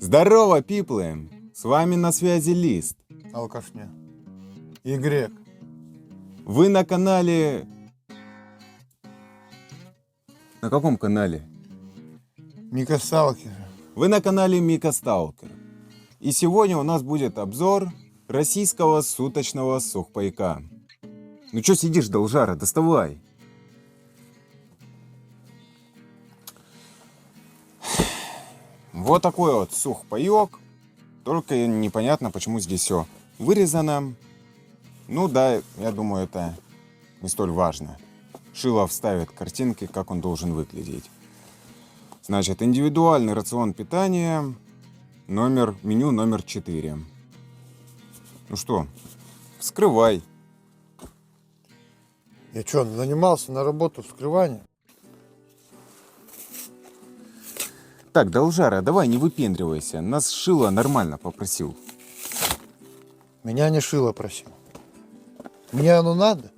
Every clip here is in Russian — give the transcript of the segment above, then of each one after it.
Здорово, пиплы! С вами на связи Лист. Алкашня. И грек. Вы на канале... На каком канале? Мика Сталкер. Вы на канале Мика Сталкер. И сегодня у нас будет обзор российского суточного сухпайка. Ну чё сидишь, должара, доставай. Вот такой вот сухпайок. Только непонятно, почему здесь все вырезано. Ну да, я думаю, это не столь важно. Шилов ставит картинки, как он должен выглядеть. Значит, индивидуальный рацион питания, меню номер 4. Ну что, вскрывай. Я что, нанимался на работу вскрывания? Так, должара, давай не выпендривайся. Нас Шило нормально попросил. Меня не Шило просил. Мне оно надо?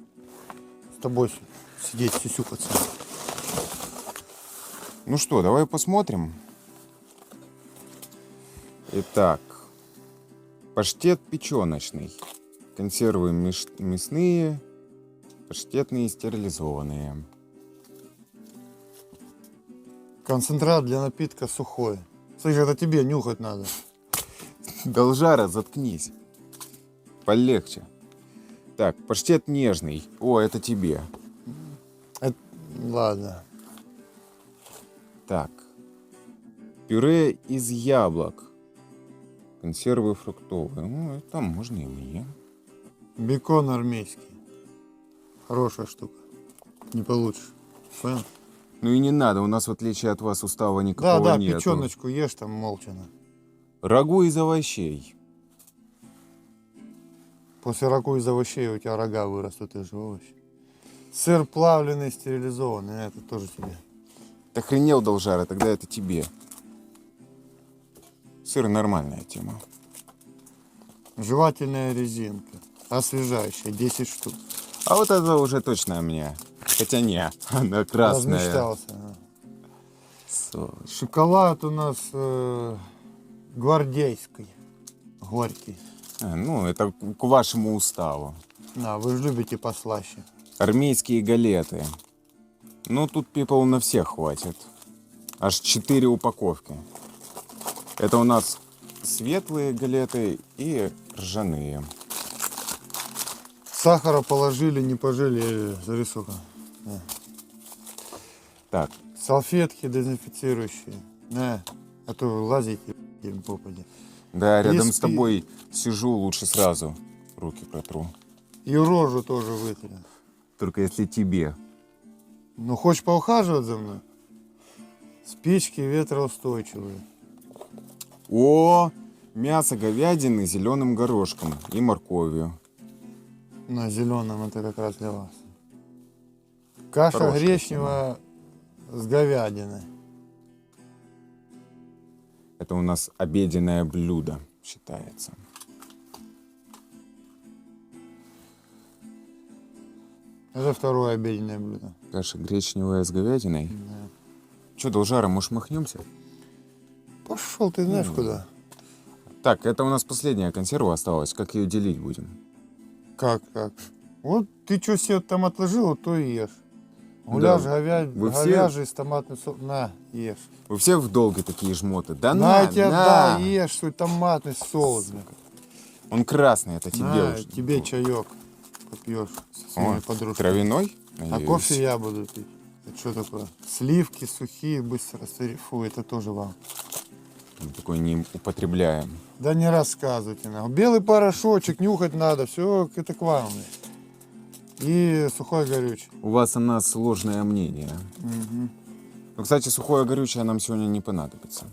С тобой сидеть, сюсюкаться. Ну что, давай посмотрим. Итак, паштет печеночный. Консервы мясные, паштетные стерилизованные. Концентрат для напитка сухой. Слышь, это тебе нюхать надо. Должара, заткнись. Полегче. Так, паштет нежный. О, это тебе. Ладно. Так. Пюре из яблок. Консервы фруктовые. Ну, это там можно и мне. Бекон армейский. Хорошая штука. Не получишь. Понял? Ну и не надо, у нас в отличие от вас устава никакого Да, нету. печеночку ешь там молча. Рагу из овощей. После раку из овощей у тебя рога вырастут из овощей. Сыр плавленый, стерилизованный. Это тоже тебе. Ты охренел, должара, тогда это тебе. Сыр нормальная тема. Жевательная резинка. Освежающая. 10 штук. А вот это уже точно мне. Хотя не, она красная. Размечтался. Шоколад у нас гвардейский. Горький. Ну, это к вашему уставу. Да, вы же любите послаще. Армейские галеты. Ну, тут people на всех хватит. Аж 4 упаковки. Это у нас светлые галеты и ржаные. Сахара положили, не пожили, зарисовка. Так, Салфетки дезинфицирующие. На, а то вы лазите в попаде. да, рядом И с тобой сижу, лучше сразу руки протру. И рожу тоже вытри. Только если тебе. Ну, хочешь поухаживать за мной? Спички ветроустойчивые. О, мясо говядины с зеленым горошком и морковью. На зеленом это как раз для вас. Каша Хорошая гречневая с говядиной. Это у нас обеденное блюдо считается. Это второе обеденное блюдо. Каша гречневая с говядиной. Да. Че, должара, может, махнемся? Пошел ты знаешь куда. Так, это у нас последняя консерва осталась. Как ее делить будем? Как? Вот ты что себе там отложил, то и ешь. Гуляш Вы все- говяжий с томатным соусом. На, ешь. Вы все в долге такие жмоты. Да На, на, тебе на. да, ешь свой томатный соус. Блин. Он красный, это тебе На, уже. тебе чаек попьешь со своими О, подружками. травяной? А Надеюсь. кофе я буду пить. Это что такое? Сливки сухие, быстро Фу, это тоже вам. Мы такой не употребляем. Да не рассказывайте нам. Белый порошочек, нюхать надо, все это к вам. Блин. И сухой горючий. У вас о нас сложное мнение. Мгм. Ну, кстати, сухое горючее нам сегодня не понадобится.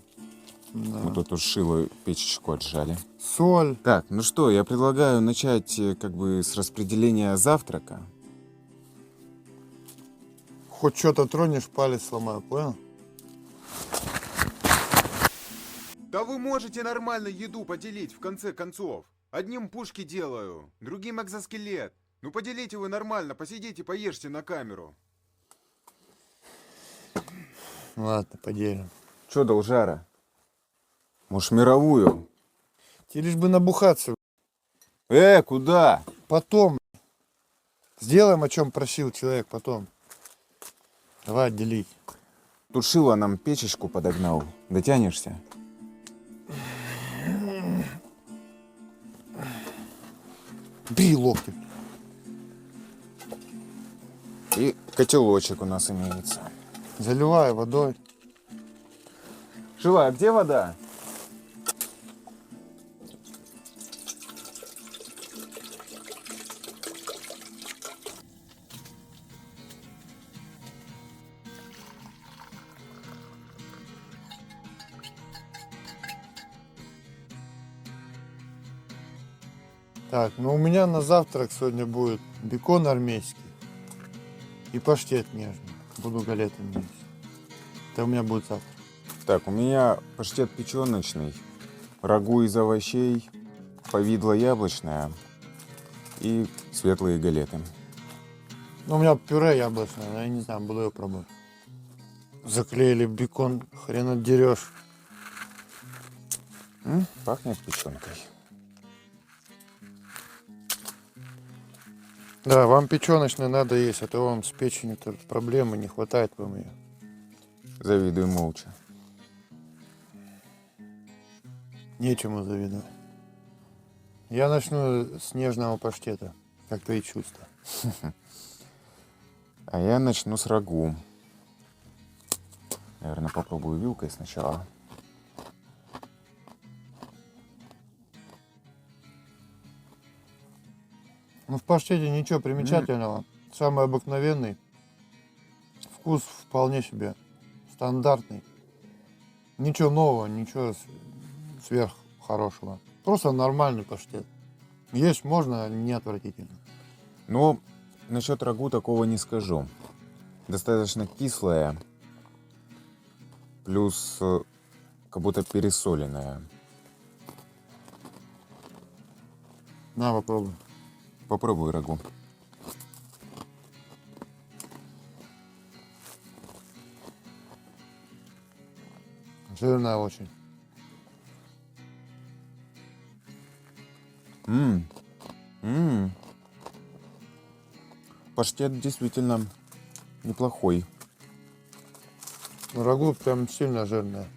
Да. Мы тут уж шило печечку отжали. Соль. Так, ну что, я предлагаю начать как бы с распределения завтрака. Хоть что-то тронешь, палец сломаю, понял? Да вы можете нормально еду поделить, в конце концов. Одним пушки делаю, другим экзоскелет. Ну поделите вы нормально, посидите, поешьте на камеру. Ладно, поделим. Чё, должара? Может, мировую? Тебе лишь бы набухаться. Куда? Потом. Сделаем, о чем просил человек потом. Давай делить. Тушила нам печечку подогнал. Дотянешься? Бей локти. И котелочек у нас имеется. Заливай водой. Шила, а где вода? Так, ну у меня на завтрак сегодня будет бекон армейский и паштет нежный. Буду галетами есть. Это у меня будет завтрак. Так, у меня паштет печеночный, рагу из овощей, повидло яблочное и светлые галеты. Ну, у меня пюре яблочное, но я не знаю, буду ее пробовать. Заклеили бекон, хрен отдерешь. Пахнет печенкой. Да, вам печеночное надо есть, а то вам с печенью-то проблемы, не хватает вам ее. Завидую молча. Нечему завидовать. Я начну с нежного паштета, как твои чувства. А я начну с рагу. Наверное, попробую вилкой сначала. Ну, в паштете ничего примечательного. Самый обыкновенный. Вкус вполне себе стандартный. Ничего нового, ничего сверх хорошего. Просто нормальный паштет. Есть можно, не отвратительно. Но насчет рагу такого не скажу. Достаточно кислая, плюс как будто пересоленная. На, попробуй. Попробуй рагу. Жирная очень. Паштет действительно неплохой. Но рагу прям сильно жирная.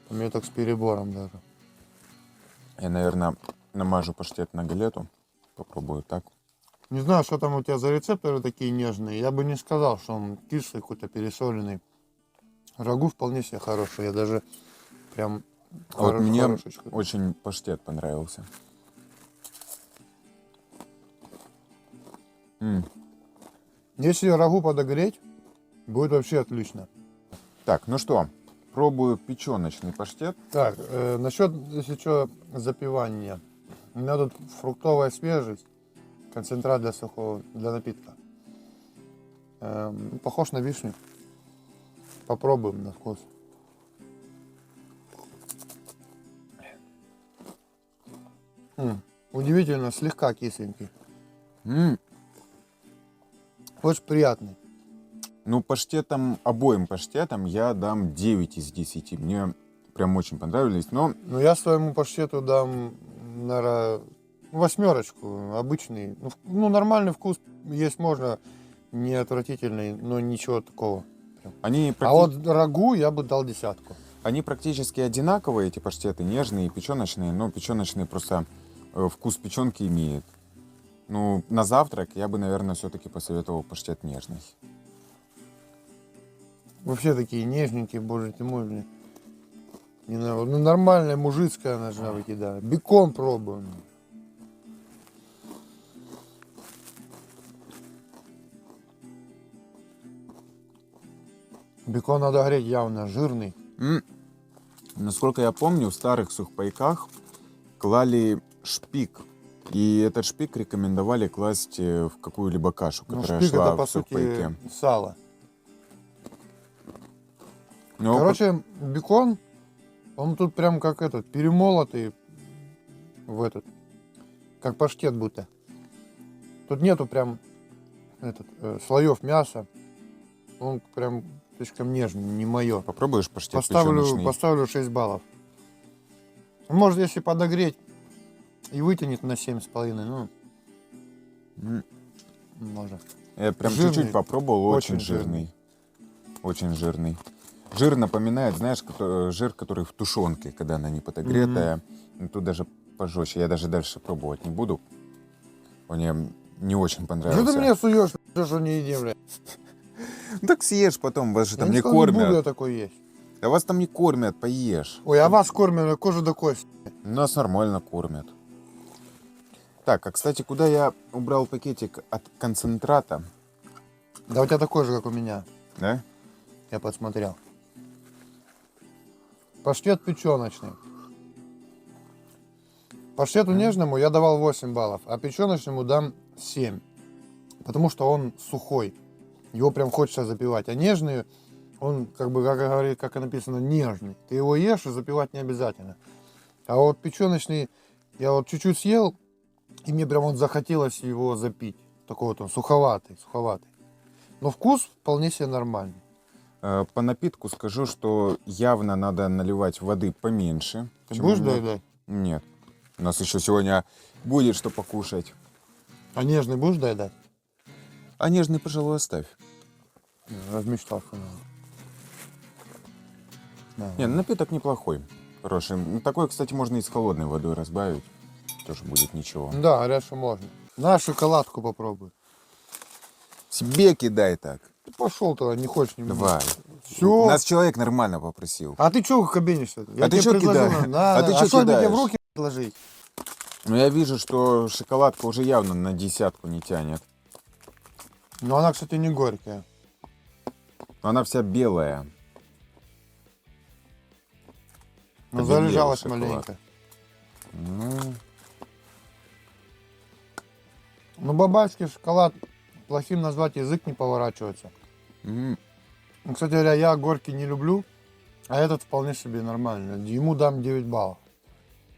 У меня так с перебором даже. Я, наверное, намажу паштет на галету. Попробую так. Не знаю, что там у тебя за рецепторы такие нежные. Я бы не сказал, что он кислый, какой-то пересоленный. Рагу вполне себе хороший. Я даже прям Вот мне хорошечко. очень паштет понравился. Если рагу подогреть, будет вообще отлично. Так, ну что, пробую печеночный паштет. Так, насчет, если что, запивания. У меня тут фруктовая свежесть, концентрат для сухого, для напитка. Похож на вишню. Попробуем на вкус. Удивительно, слегка кисленький. Очень приятный. Ну, паштетом, обоим паштетам я дам 9 из 10. Мне прям очень понравились, но... Ну, я своему паштету дам, наверное, 8. Обычный. Ну, нормальный вкус есть можно, не отвратительный, но ничего такого. Они, А вот рагу я бы дал 10. они практически одинаковые, эти паштеты, нежные и печеночные, но печеночный просто вкус печенки имеет. Ну, на завтрак я бы, наверное, все-таки посоветовал паштет нежный. Вообще такие нежненькие, боже ты мой, блин. Не знаю, ну нормальная мужицкая должна выкидать. Бекон пробуем. Бекон надо греть явно жирный. Насколько я помню, в старых сухпайках клали шпик. И этот шпик рекомендовали класть в какую-либо кашу, Ну, которая шпик шла это, по в сухпайке. сути, сало. Но Короче, бекон, он тут прям как этот, перемолотый в этот, как паштет будто. Тут нету прям слоев мяса. Он прям слишком нежный, не мое. попробуешь паштет печеночный? Поставлю 6 баллов. Может, если подогреть и вытянет на 7,5, ну, М, может. Я прям Жирный. чуть-чуть попробовал, очень Очень жирный. Очень жирный. Жир напоминает, знаешь, жир, который в тушенке, когда она не подогретая. Тут даже пожестче. Я даже дальше пробовать не буду. Он мне не очень Что понравился. ты мне суешь, что не едим, блядь? Ну так съешь потом, вас же там Я не сказал, не буду кормят. я такой есть. Да вас там не кормят, поешь. Ой, а вас кормят на кожу до кости. Нас нормально кормят. Так, а кстати, куда я убрал пакетик от концентрата? Да у тебя такой же, как у меня. Да? Я посмотрел. Паштет печеночный. Паштету нежному я давал 8 баллов, а печеночному дам 7. Потому что он сухой. Его прям хочется запивать. А нежный, он, как бы, как говорит, как и написано, нежный. Ты его ешь и запивать не обязательно. А вот печеночный, я вот чуть-чуть съел, и мне прям вот захотелось его запить. Такой вот он суховатый, суховатый. Но вкус вполне себе нормальный. По напитку скажу, что явно надо наливать воды поменьше. Ты чем будешь много. доедать? Нет. У нас еще сегодня будет что покушать. А нежный будешь доедать? А нежный, пожалуй, оставь. Размечтался. Да. Не, напиток неплохой. Хороший. Ну, такой, кстати, можно и с холодной водой разбавить. Тоже будет ничего. Да, говорят, что можно. На шоколадку попробуй. Себе кидай так. Ты пошел тогда, не хочешь, не Давай. Все. Нас человек нормально попросил. А ты чего кабинишься? А ты чё кидаешь? Надо. А ты чё что мне тебе в кидаешь? руки предложить? Но я вижу, что шоколадка уже явно на 10 не тянет. Ну, она, кстати, не горькая. Но она вся белая. Но Побелела залежалась шоколад. маленько. Ну, Ну, бабайский шоколад плохим назвать язык не поворачивается. м, Ну, кстати говоря, я горький не люблю, а этот вполне себе нормально. Ему дам 9 баллов.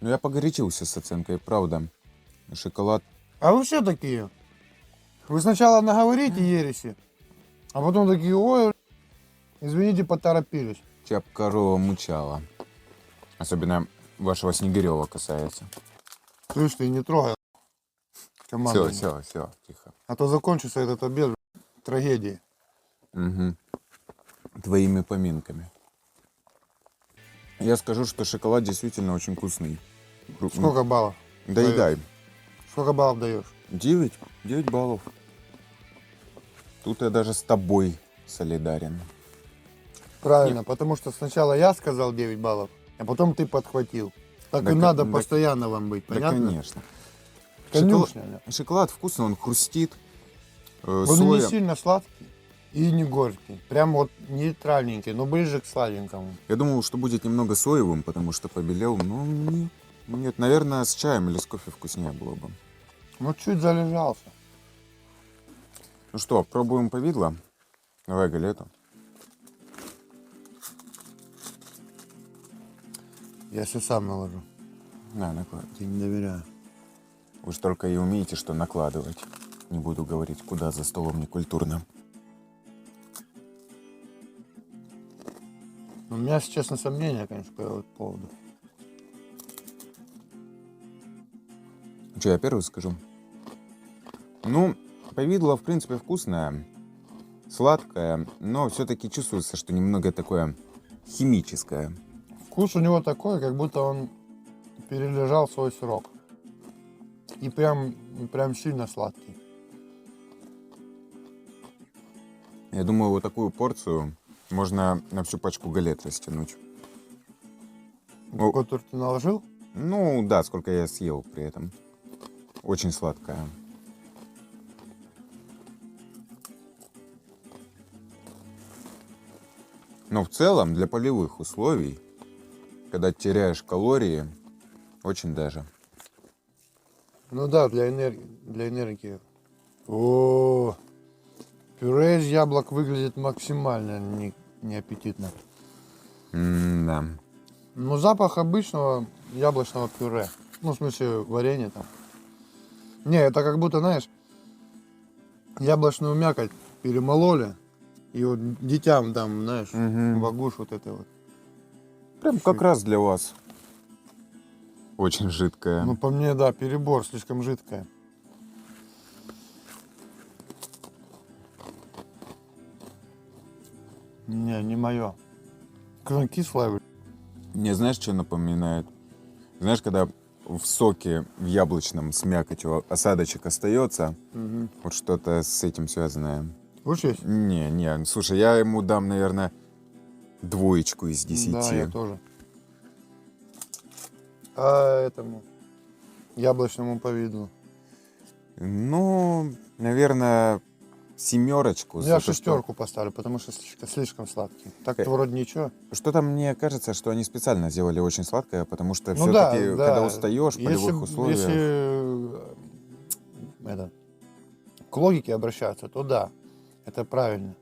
ну, я погорячился с оценкой, правда. Шоколад. А вы все такие. Вы сначала наговорите ереси, а потом такие, ой, извините, поторопились. Чья б корова мучала. Особенно вашего Снегирева касается. Слышь, ты не трогай команду. Все, тихо. А то закончится этот обед трагедией. Угу. Твоими поминками. Я скажу, что шоколад действительно очень вкусный. Сколько баллов? Доедай. Сколько баллов даешь? 9? 9 баллов. Тут я даже с тобой солидарен. Правильно, потому что сначала я сказал 9 баллов, а потом ты подхватил. Так Да и надо да- постоянно вам быть, Да, понятно? конечно. Конюшня. да. Шоколад вкусный, он хрустит. Он Соя. не сильно сладкий и не горький. Прям вот нейтральненький, но ближе к сладенькому. Я думал, что будет немного соевым, потому что побелел, но нет. Нет, наверное, с чаем или с кофе вкуснее было бы. Ну, чуть залежался. Ну что, пробуем повидло? Давай галету. Я все сам наложу. На, накладывай. Ты не доверяю. Вы же только и умеете, что накладывать. Не буду говорить, куда за столом некультурно. У меня, если честно, сомнения, конечно, по этому поводу. Что, я первый скажу? Ну, повидло, в принципе, вкусное, сладкое, но все-таки чувствуется, что немного такое химическое. Вкус у него такой, как будто он перележал свой срок. И прям сильно сладкий. Я думаю, вот такую порцию можно на всю пачку галет растянуть. Ну, Который ты наложил? Ну, да, сколько я съел при этом. Очень сладкая. Но в целом, для полевых условий, когда теряешь калории, очень даже. Ну да, для энергии. О, пюре из яблок выглядит максимально неаппетитно. Да. Но запах обычного яблочного пюре. Ну, в смысле, варенье там. Не, это как будто, знаешь, яблочную мякоть перемололи. И вот детям там, знаешь, Мгм. вагуш вот это вот. Прям как раз для вас. Очень жидкая. Ну, по мне, да, перебор, слишком жидкая. Не мое. Как кислая, блин. Мне знаешь, что напоминает? Знаешь, когда в соке в яблочном с мякотью осадочек остается, вот что-то с этим связанное. Будешь есть? Не, слушай, я ему дам, наверное, 2 из 10. Да, я тоже. А этому яблочному повидлу? Ну, наверное, 7 Я за то, что- 6 поставлю, потому что слишком сладкий. Так-то вроде ничего. Что-то мне кажется, что они специально сделали очень сладкое, потому что Ну да, все-таки, да. когда устаешь в полевых условиях... Если к логике обращаться, то да, это правильно.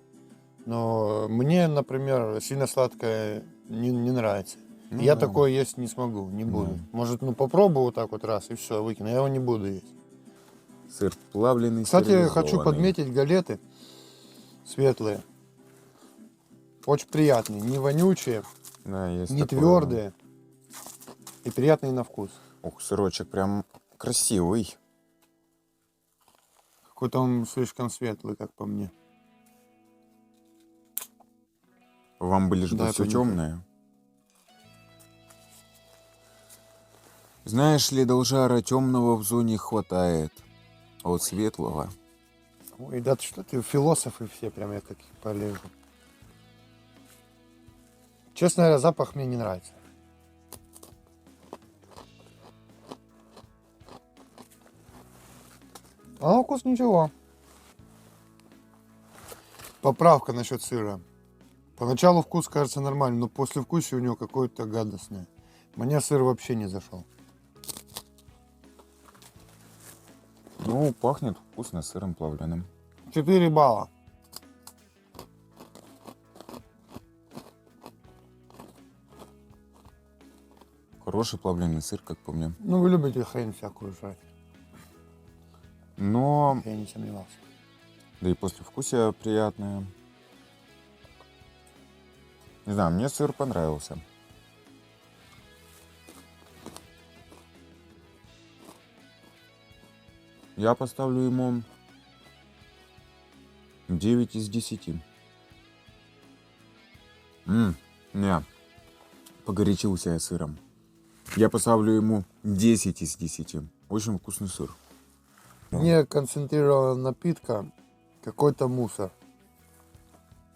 Но мне, например, сильно сладкое не нравится. Ну Я да. такое есть не смогу, не буду. Может, попробую вот так вот раз и все, выкину. Я его не буду есть. Сыр плавленый, Кстати, хочу стерилизованный. подметить галеты светлые. Очень приятные, не вонючие, Да, есть не такое. твердые и приятные на вкус. Ух, сырочек прям красивый. Какой-то он слишком светлый, как по мне. Вам бы лишь бы Да, все понюхай. темное. Знаешь ли, Должара, темного в зоне хватает, а вот светлого... Ой, да ты что ты, философы все, прям я таких полежу. Честно говоря, запах мне не нравится. А на вкус ничего. Поправка насчет сыра. Поначалу вкус кажется нормальным, но после вкуса у него какое-то гадостное. Мне сыр вообще не зашел. Ну, пахнет вкусно сыром плавленым. 4 балла. Хороший плавленый сыр, как по мне. Ну, вы любите хрень всякую жрать. Но, Я не сомневался. да и послевкусие приятное. Не знаю, мне сыр понравился. Я поставлю ему 9 из 10. Не, погорячился я сыром. Я поставлю ему 10 из 10. Очень вкусный сыр. Не концентрированного напитка, какой-то мусор.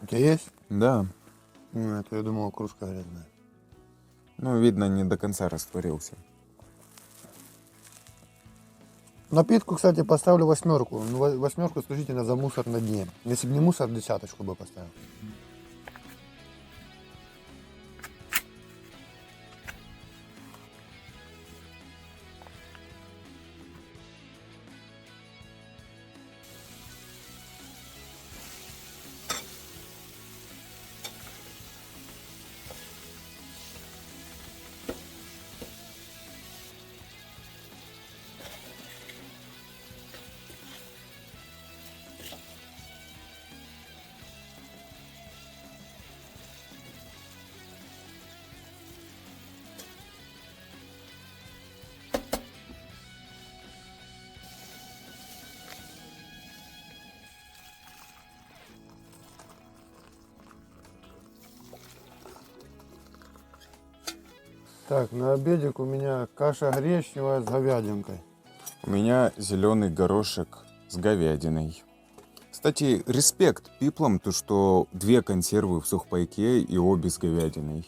У тебя есть? Да, Ну, это я думал, кружка грязная. ну, видно, не до конца растворился. Напитку, кстати, поставлю 8. Ну, 8 исключительно за мусор на дне. Если бы не мусор, 10 бы поставил. Так, на обедик у меня каша гречневая с говядинкой. У меня зеленый горошек с говядиной. Кстати, респект пиплам, то что 2 консервы в сухпайке и обе с говядиной.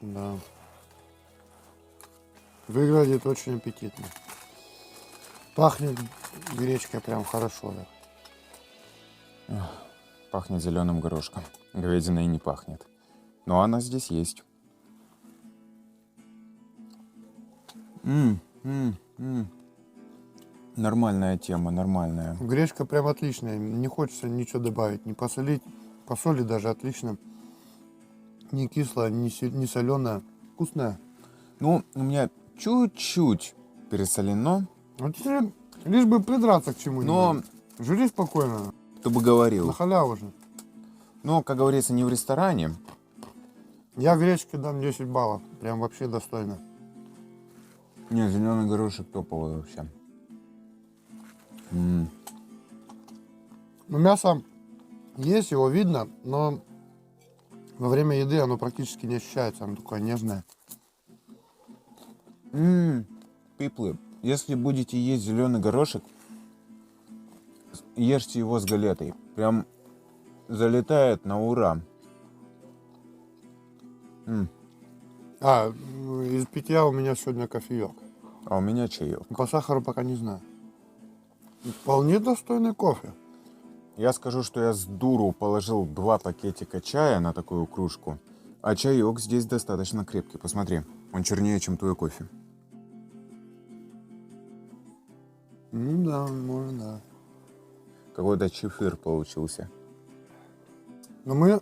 Да. Выглядит очень аппетитно. Пахнет гречкой прям хорошо. Да. Пахнет зеленым горошком. Говядиной не пахнет. Но она здесь есть. Нормальная тема, нормальная. Гречка прям отличная. Не хочется ничего добавить. Не посолить. Посоли даже отлично. Не кислая, не соленая. Вкусная. Ну, у меня чуть-чуть пересолено, Вот тебе лишь бы придраться к чему-нибудь. но Жри спокойно. кто бы говорил. На халяву же. Но, как говорится, не в ресторане. Я гречке дам 10 баллов. Прям вообще достойно. Не, зеленый горошек топовый вообще. Ну, мясо есть, его видно, но во время еды оно практически не ощущается. Оно такое нежное. Пиплы, если будете есть зеленый горошек, ешьте его с галетой. Прям залетает на ура. Из питья у меня сегодня кофеек. А у меня чаек. По сахару пока не знаю. Вполне достойный кофе. Я скажу, что я с дуру положил 2 пакетика чая на такую кружку. А чаек здесь достаточно крепкий. Посмотри, он чернее, чем твой кофе. Ну да, может, да. Какой-то чефир получился. Но мы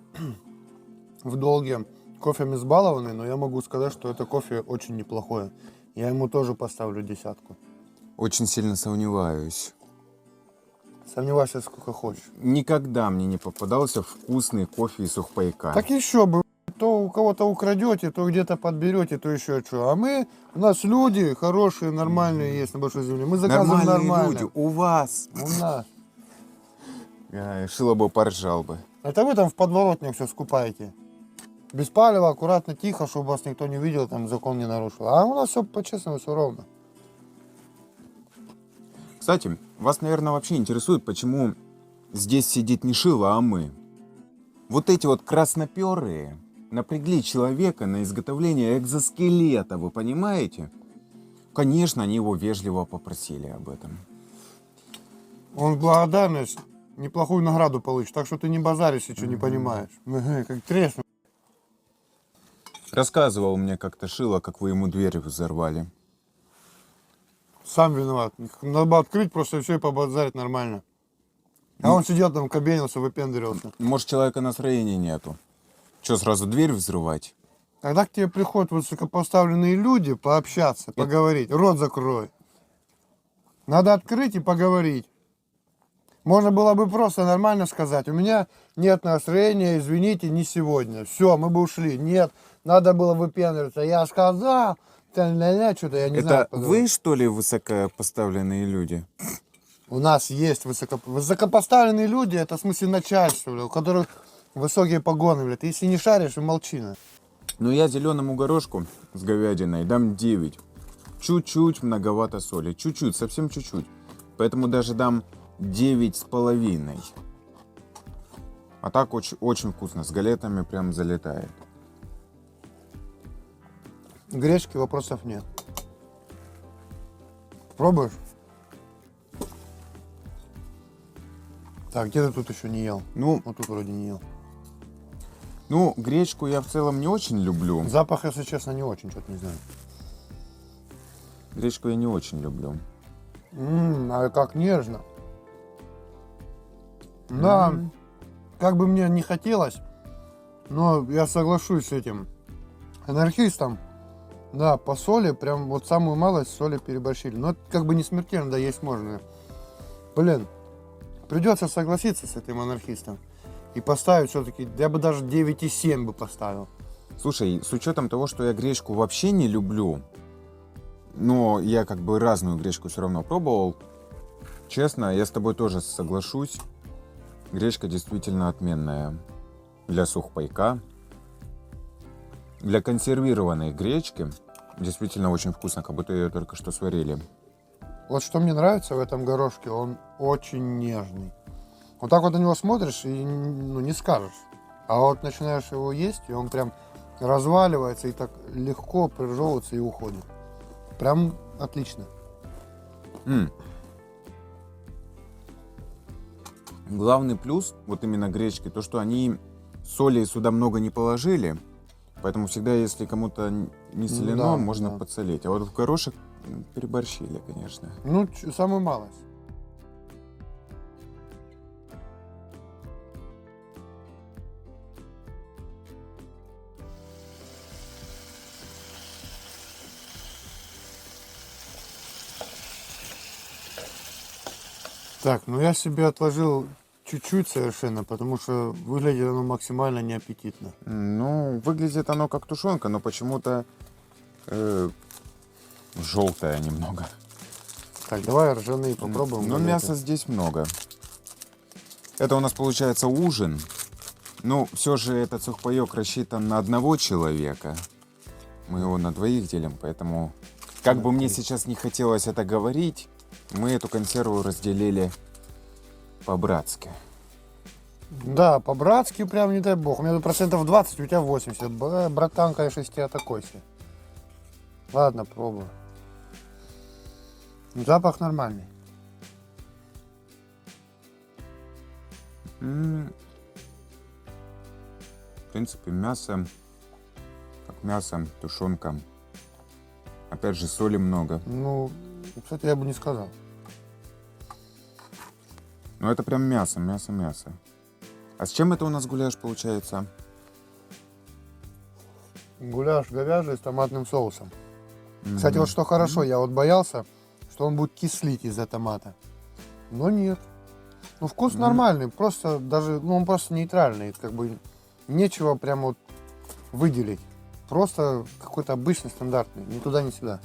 в долге кофем избалованы, но я могу сказать, что это кофе очень неплохое. Я ему тоже поставлю 10. Очень сильно сомневаюсь. Сомневайся сколько хочешь. Никогда мне не попадался вкусный кофе из сухпайка. Так еще бы, то у кого-то украдете, то где-то подберете, то еще что. А у нас люди хорошие, нормальные есть на большой земле. Мы заказываем Нормальные нормально. люди, у вас. У нас. Шило бы, поржал бы. Это вы там в подворотнях все скупаете. Без палева, аккуратно, тихо, чтобы вас никто не видел, там закон не нарушил. А у нас все по-честному, все ровно. Кстати, вас, наверное, вообще интересует, почему здесь сидит не Шило, а мы. Вот эти вот красноперые напрягли человека на изготовление экзоскелета, вы понимаете? Конечно, они его вежливо попросили об этом. Он в благодарность неплохую награду получит, так что ты не базаришь, если не понимаешь. Как треснул. Рассказывал мне как-то Шило, как вы ему дверь взорвали. Сам виноват. Надо было открыть просто и все, и побазарить нормально. А он сидел там, кабенился, выпендривался. Может, человека настроения нету. Че, сразу дверь взрывать? Когда к тебе приходят высокопоставленные люди пообщаться, поговорить, рот закрой. Надо открыть и поговорить. Можно было бы просто нормально сказать: у меня нет настроения, извините, не сегодня. Все, мы бы ушли. Нет, надо было выпендриваться. Я сказал, что-то я не знаю. Это вы, что ли, высокопоставленные люди? У нас есть высокопоставленные люди, это в смысле начальство, бля, у которых высокие погоны, блядь. Если не шаришь, молчи. Ну, я зеленому горошку с говядиной дам 9. Чуть-чуть многовато соли. Чуть-чуть, совсем чуть-чуть. Поэтому даже дам 9,5. А так очень, очень вкусно. С галетами прям залетает. Гречки вопросов нет. Пробуешь? Так, где ты тут еще не ел? Ну, Вот тут вроде не ел. ну, гречку я в целом не очень люблю. Запах, если честно, не очень, что-то не знаю. Гречку я не очень люблю. А как нежно. Да, как бы мне не хотелось, но я соглашусь с этим анархистом. Да, по соли, прям вот самую малость соли переборщили. Но это как бы не смертельно, да, есть можно. Блин, придется согласиться с этим анархистом. И поставить все-таки, я бы даже 9,7 бы поставил. Слушай, с учетом того, что я гречку вообще не люблю, но я как бы разную гречку все равно пробовал, честно, я с тобой тоже соглашусь. Гречка действительно отменная для сухпайка. Для консервированной гречки действительно очень вкусно, как будто ее только что сварили. Вот что мне нравится в этом горошке, он очень нежный. Вот так вот на него смотришь и не скажешь. А вот начинаешь его есть, и он прям разваливается и так легко прижевывается и уходит. Прям отлично. Главный плюс вот именно гречки, то что они соли сюда много не положили, поэтому всегда, если кому-то не солено, Да, можно да. подсолить. А вот в горошек переборщили, конечно. Ну, самую малость. Так, ну я себе отложил чуть-чуть совершенно, потому что выглядит оно максимально неаппетитно. Ну, выглядит оно как тушенка, но почему-то желтое немного. Так, давай ржаные попробуем. Но мяса здесь много. Это у нас получается ужин. Ну, все же этот сухпайок рассчитан на одного человека. Мы его на двоих делим, поэтому... Как бы мне сейчас не хотелось это говорить, мы эту консерву разделили по-братски. Да, по-братски прям не дай бог. У меня тут процентов 20, у тебя 80. Братан, конечно, из тебя такой себе. Ладно, пробую. Запах нормальный. В принципе, мясо, как мясо, тушенка. Опять же, соли много. Ну, кстати, я бы не сказал. Но это прям мясо, мясо, мясо. А с чем это у нас гуляш получается? Гуляш говяжий с томатным соусом. Кстати, вот что хорошо, я вот боялся, что он будет кислить из-за томата. Но нет. Ну, вкус нормальный, просто даже, ну, он просто нейтральный. Как бы нечего прям вот выделить. Просто какой-то обычный, стандартный, ни туда, ни сюда.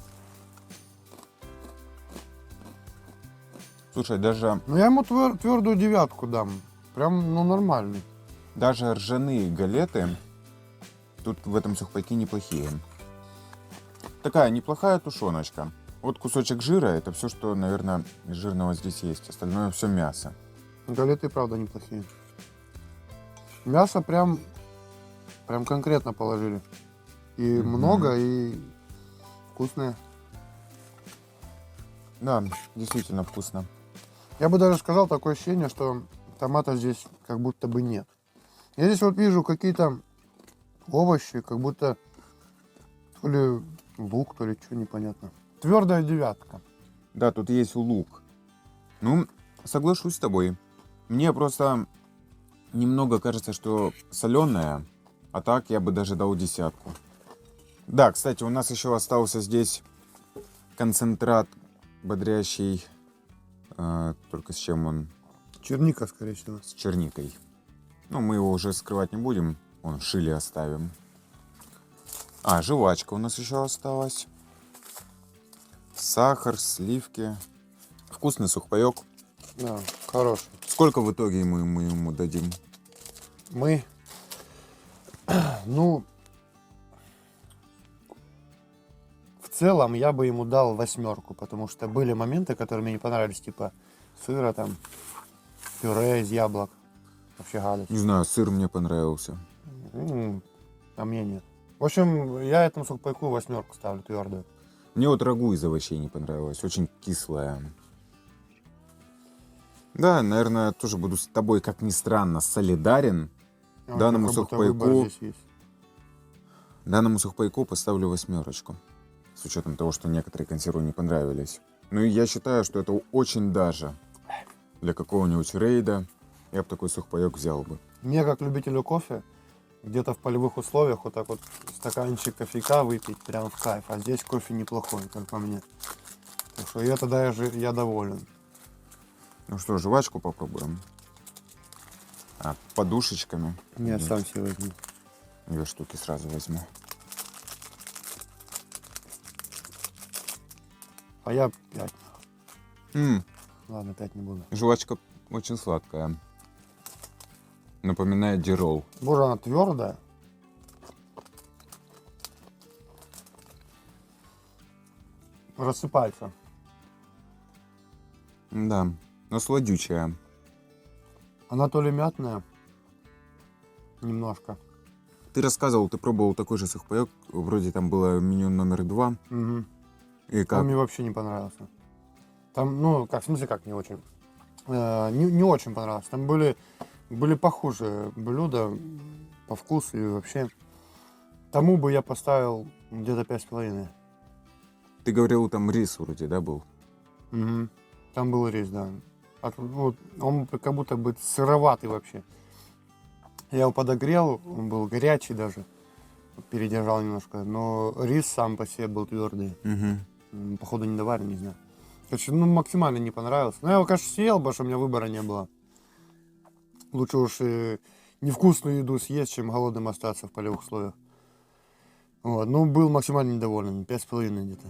Слушай, даже Ну, я ему твердую 9 дам. Прям, ну, нормальный. ржаные галеты тут в этом сухпайке неплохие. Такая неплохая тушеночка. Вот кусочек жира, это все, что, наверное, из жирного здесь есть. Остальное все мясо. Галеты, правда, неплохие. Мясо прям конкретно положили. И много, и вкусное. Да, действительно вкусно. Я бы даже сказал, такое ощущение, что томата здесь как будто бы нет. Я здесь вот вижу какие-то овощи, как будто то ли лук, то ли что, непонятно. Твердая 9. Да, тут есть лук. Ну, соглашусь с тобой. Мне просто немного кажется, что соленая, а так я бы даже дал 10. Да, кстати, у нас еще остался здесь концентрат бодрящий, только с чем он? Черника, скорее всего. С черникой. Ну, мы его уже скрывать не будем, он в шиле оставим. А, жвачка у нас еще осталась. Сахар, сливки. Вкусный сухпайок. Да, хороший. Сколько в итоге мы ему дадим? Мы, ну, в целом я бы ему дал 8, потому что были моменты, которые мне не понравились, типа сыра там, пюре из яблок. Вообще гадость. Не знаю, сыр мне понравился. А мне нет. В общем, я этому сухпайку 8 ставлю, твердую. Мне вот рагу из овощей не понравилось, очень кислая. Да, наверное, тоже буду с тобой, как ни странно, солидарен. Данному сухпайку поставлю 8. С учетом того, что некоторые консервы не понравились. Ну и я считаю, что это очень даже для какого-нибудь рейда я бы такой сухпайок взял бы. Мне, как любителю кофе, где-то в полевых условиях вот так вот стаканчик кофейка выпить прям в кайф. А здесь кофе неплохой, как по мне. Так что это даже я доволен. Ну что, жвачку попробуем. Подушечками. Нет, сам себе возьму. 2 штуки сразу возьму. А я 5. Ладно, 5 не буду. Жвачка очень сладкая. Напоминает дирол. Боже, она твердая. Рассыпается. Да, но сладючая. Она то ли мятная, немножко. Ты рассказывал, ты пробовал такой же сухпайок. Вроде там было меню номер 2. Угу. И как? Он мне вообще не понравился. Там, ну, как, в смысле, как не очень? Не очень понравился. Там были похуже блюда по вкусу и вообще. Тому бы я поставил где-то 5,5. Ты говорил, там рис вроде, да, был? Угу. Там был рис, да. Вот, он как будто бы сыроватый вообще. Я его подогрел, он был горячий даже. Передержал немножко. Но рис сам по себе был твердый. Угу. Походу недоварен, не знаю. Короче, ну максимально не понравился. Но я его, конечно, съел, потому что у меня выбора не было. Лучше уж невкусную еду съесть, чем голодным остаться в полевых условиях. Вот. Ну, был максимально недоволен. 5,5 где-то.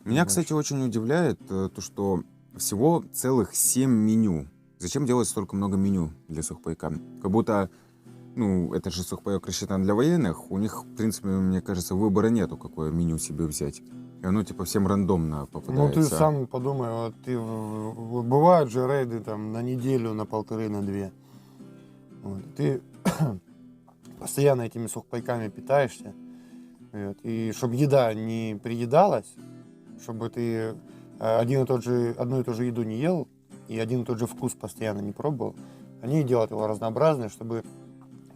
Меня, кстати, очень удивляет то, что всего целых 7 меню. Зачем делать столько много меню для сухпайка? Как будто, ну, это же сухпайок рассчитан для военных. У них, в принципе, мне кажется, выбора нету, какое меню себе взять. И оно, типа, всем рандомно Ну, попадается. ты сам подумай, вот ты, вот бывают же рейды там на неделю, на полторы, на две. Вот, ты постоянно этими сухпайками питаешься. Вот, и чтобы еда не приедалась, чтобы ты одну и ту же еду не ел и один и тот же вкус постоянно не пробовал, они делают его разнообразным, чтобы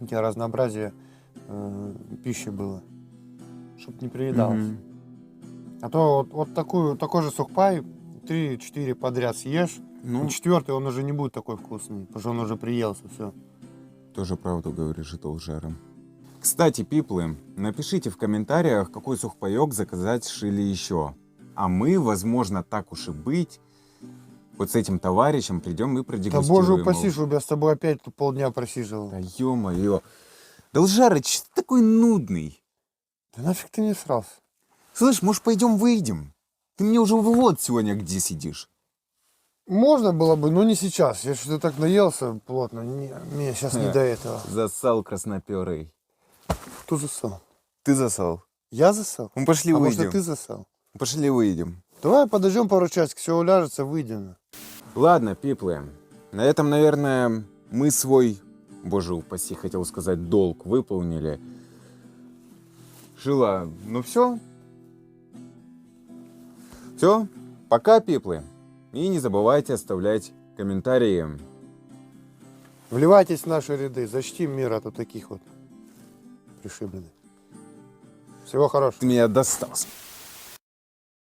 у тебя разнообразие пищи было, чтобы не приедалось. Мгм. А то вот такой же сухпай 3-4 подряд съешь, Ну, четвертый он уже не будет такой вкусный, потому что он уже приелся, все. тоже правду говоришь, это лжером. Кстати, пиплы, напишите в комментариях, какой сухпайок заказать шили еще. А мы, возможно, так уж и быть, вот с этим товарищем придем и Да продегустируем. боже его. упаси, чтобы я с тобой опять тут полдня просиживал. Да ё-моё. Да Лжарыч, ты такой нудный. Да нафиг ты не срался? Слышь, может, пойдем выйдем? Ты мне уже вот сегодня где сидишь. Можно было бы, но не сейчас. Я что-то так наелся плотно. Мне сейчас не до этого. Засал красноперый. Кто засал? Ты засал. Я засал? Ну пошли А выйдем. может, ты засал? Пошли выйдем. Давай подождем пару часиков, все уляжется, выйдем. Ладно, пиплы. На этом, наверное, мы свой, боже упаси, хотел сказать, долг выполнили. Шила, ну все. Все. Пока, пиплы. И не забывайте оставлять комментарии. Вливайтесь в наши ряды, защитим мир от вот таких вот пришибленных. Всего хорошего. Ты меня достал.